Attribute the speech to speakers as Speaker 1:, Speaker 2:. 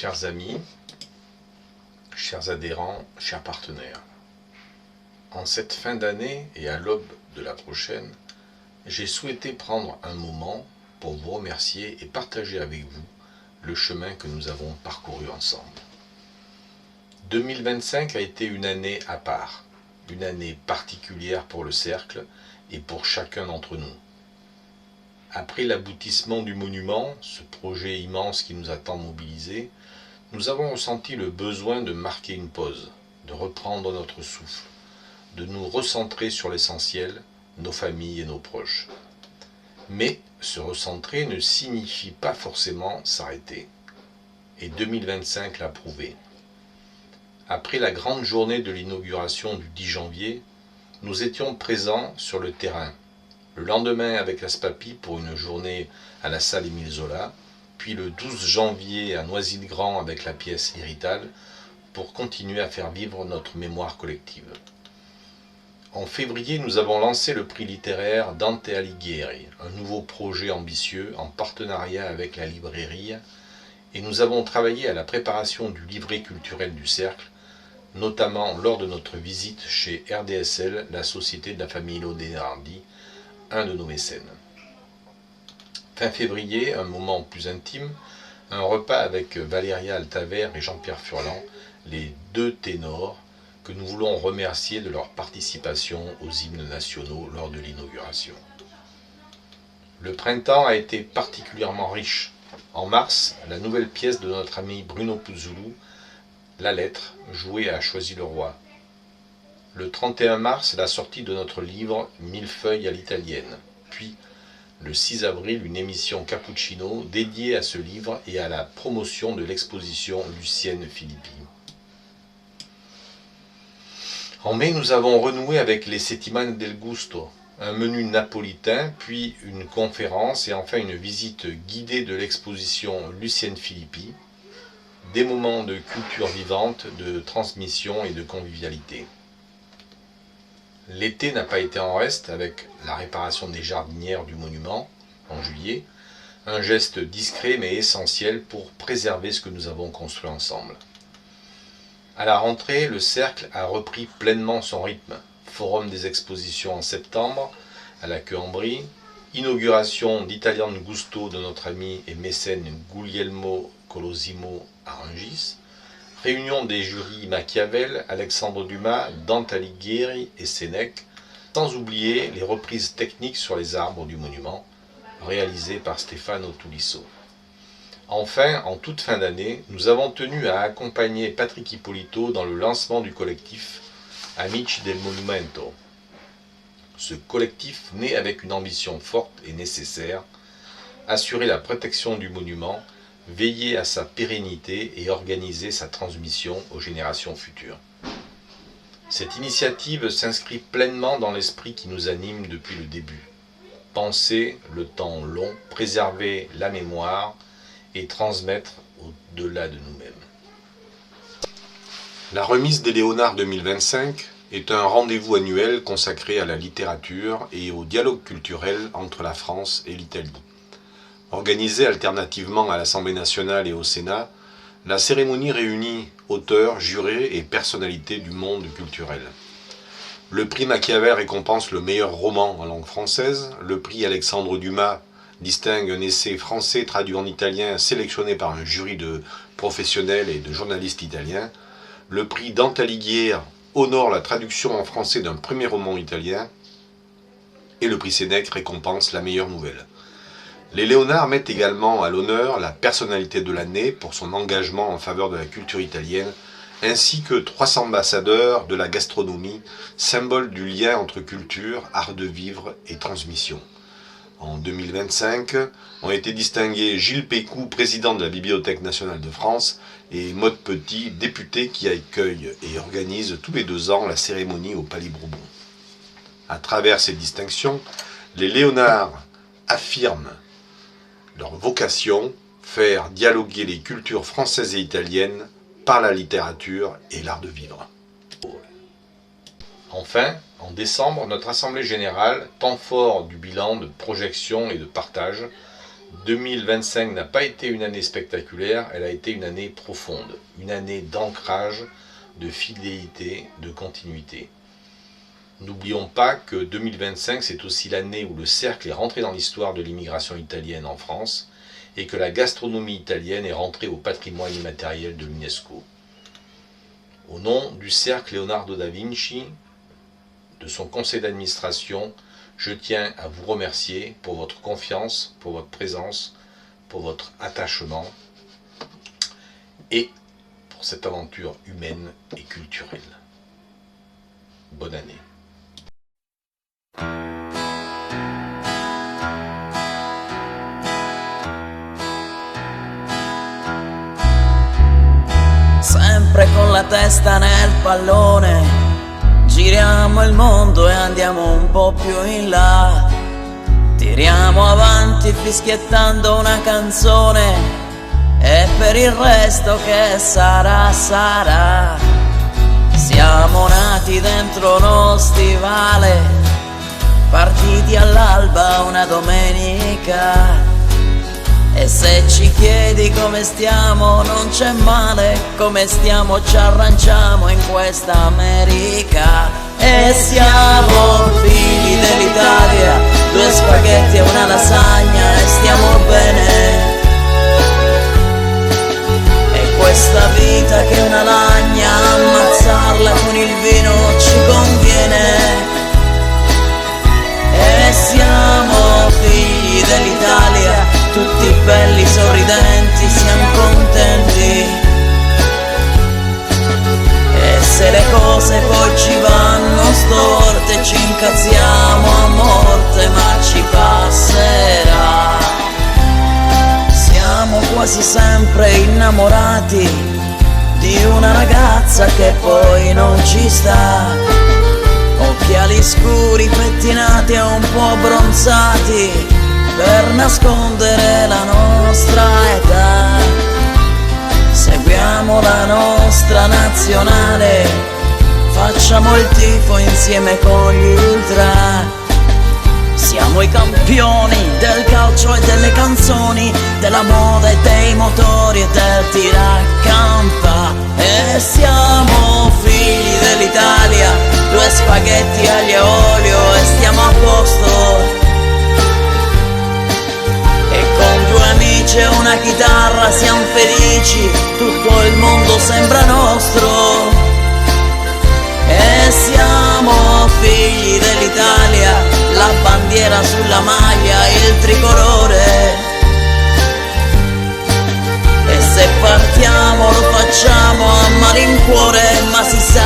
Speaker 1: Chers amis, chers adhérents, chers partenaires, en cette fin d'année et à l'aube de la prochaine, j'ai souhaité prendre un moment pour vous remercier et partager avec vous le chemin que nous avons parcouru ensemble. 2025 a été une année à part, une année particulière pour le Cercle et pour chacun d'entre nous. Après l'aboutissement du monument, ce projet immense qui nous a tant mobilisés, nous avons ressenti le besoin de marquer une pause, de reprendre notre souffle, de nous recentrer sur l'essentiel, nos familles et nos proches. Mais se recentrer ne signifie pas forcément s'arrêter. Et 2025 l'a prouvé. Après la grande journée de l'inauguration du 10 janvier, nous étions présents sur le terrain. Le lendemain avec l'ASPAPI pour une journée à la salle Émile Zola, puis le 12 janvier à Noisy-le-Grand avec la pièce Hérital pour continuer à faire vivre notre mémoire collective. En février, nous avons lancé le prix littéraire Dante Alighieri, un nouveau projet ambitieux en partenariat avec la librairie, et nous avons travaillé à la préparation du livret culturel du Cercle, notamment lors de notre visite chez RDSL, la Société de la famille Laudé-Hardy, un de nos mécènes. Fin février, un moment plus intime, un repas avec Valéria Altaver et Jean-Pierre Furlan, les deux ténors, que nous voulons remercier de leur participation aux hymnes nationaux lors de l'inauguration. Le printemps a été particulièrement riche. En mars, la nouvelle pièce de notre ami Bruno Puzzulu, La Lettre, jouée à Choisy-le-Roi. Le 31 mars, la sortie de notre livre Millefeuille à l'italienne. Puis, le 6 avril, une émission Cappuccino dédiée à ce livre et à la promotion de l'exposition Lucienne Philippi. En mai, nous avons renoué avec les Settimane del Gusto, un menu napolitain, puis une conférence et enfin une visite guidée de l'exposition Lucienne Philippi, des moments de culture vivante, de transmission et de convivialité. L'été n'a pas été en reste avec la réparation des jardinières du monument en juillet, un geste discret mais essentiel pour préserver ce que nous avons construit ensemble. À la rentrée, le Cercle a repris pleinement son rythme. Forum des expositions en septembre, à la Queue-en-Brie, inauguration d'Italian Gusto de notre ami et mécène Guglielmo Colosimo à Rungis, réunion des jurys Machiavel, Alexandre Dumas, Dante Alighieri et Sénèque, sans oublier les reprises techniques sur les arbres du monument, réalisées par Stefano Tulisso. Enfin, en toute fin d'année, nous avons tenu à accompagner Patrick Ippolito dans le lancement du collectif Amici del Monumento. Ce collectif naît avec une ambition forte et nécessaire, assurer la protection du monument, veiller à sa pérennité et organiser sa transmission aux générations futures. Cette initiative s'inscrit pleinement dans l'esprit qui nous anime depuis le début. Penser le temps long, préserver la mémoire et transmettre au-delà de nous-mêmes. La remise des Léonards 2025 est un rendez-vous annuel consacré à la littérature et au dialogue culturel entre la France et l'Italie. Organisée alternativement à l'Assemblée nationale et au Sénat, la cérémonie réunit auteurs, jurés et personnalités du monde culturel. Le prix Machiavel récompense le meilleur roman en langue française, le prix Alexandre Dumas distingue un essai français traduit en italien sélectionné par un jury de professionnels et de journalistes italiens, le prix Dante Alighieri honore la traduction en français d'un premier roman italien, et le prix Sénèque récompense la meilleure nouvelle. Les Léonards mettent également à l'honneur la personnalité de l'année pour son engagement en faveur de la culture italienne, ainsi que 300 ambassadeurs de la gastronomie, symbole du lien entre culture, art de vivre et transmission. En 2025, ont été distingués Gilles Pécou, président de la Bibliothèque nationale de France, et Maude Petit, député qui accueille et organise tous les 2 ans la cérémonie au Palais Bourbon. À travers ces distinctions, les Léonards affirment leur vocation, faire dialoguer les cultures françaises et italiennes par la littérature et l'art de vivre. Enfin, en décembre, notre Assemblée générale, temps fort du bilan de projection et de partage, 2025 n'a pas été une année spectaculaire, elle a été une année profonde, une année d'ancrage, de fidélité, de continuité. N'oublions pas que 2025, c'est aussi l'année où le cercle est rentré dans l'histoire de l'immigration italienne en France et que la gastronomie italienne est rentrée au patrimoine immatériel de l'UNESCO. Au nom du cercle Leonardo da Vinci, de son conseil d'administration, je tiens à vous remercier pour votre confiance, pour votre présence, pour votre attachement et pour cette aventure humaine et culturelle. Bonne année.
Speaker 2: Sempre con la testa nel pallone, giriamo il mondo e andiamo un po' più in là. Tiriamo avanti fischiettando una canzone e per il resto che sarà, sarà. Siamo nati dentro uno stivale, partiti all'alba una domenica. E se ci chiedi come stiamo non c'è male, come stiamo ci arrangiamo in questa America. E siamo figli dell'Italia, 2 spaghetti e una lasagna e stiamo bene. E questa vita che è una lagna, ammazzarla con il vino ci conviene. E siamo figli dell'Italia, tutti belli, sorridenti, siamo contenti. E se le cose poi ci vanno storte, ci incazziamo a morte, ma ci passerà. Siamo quasi sempre innamorati di una ragazza che poi non ci sta. Occhiali scuri, pettinati e un po' abbronzati per nascondere la nostra età. Seguiamo la nostra nazionale, facciamo il tifo insieme con gli ultra. Siamo i campioni del calcio e delle canzoni, della moda e dei motori e del tiracampa. E siamo figli dell'Italia, 2 spaghetti aglio e olio e stiamo a posto. E con 2 amici e una chitarra siamo felici, tutto il mondo sembra nostro. E siamo figli dell'Italia, la bandiera sulla maglia, il tricolore. E se partiamo lo facciamo a malincuore, ma si sa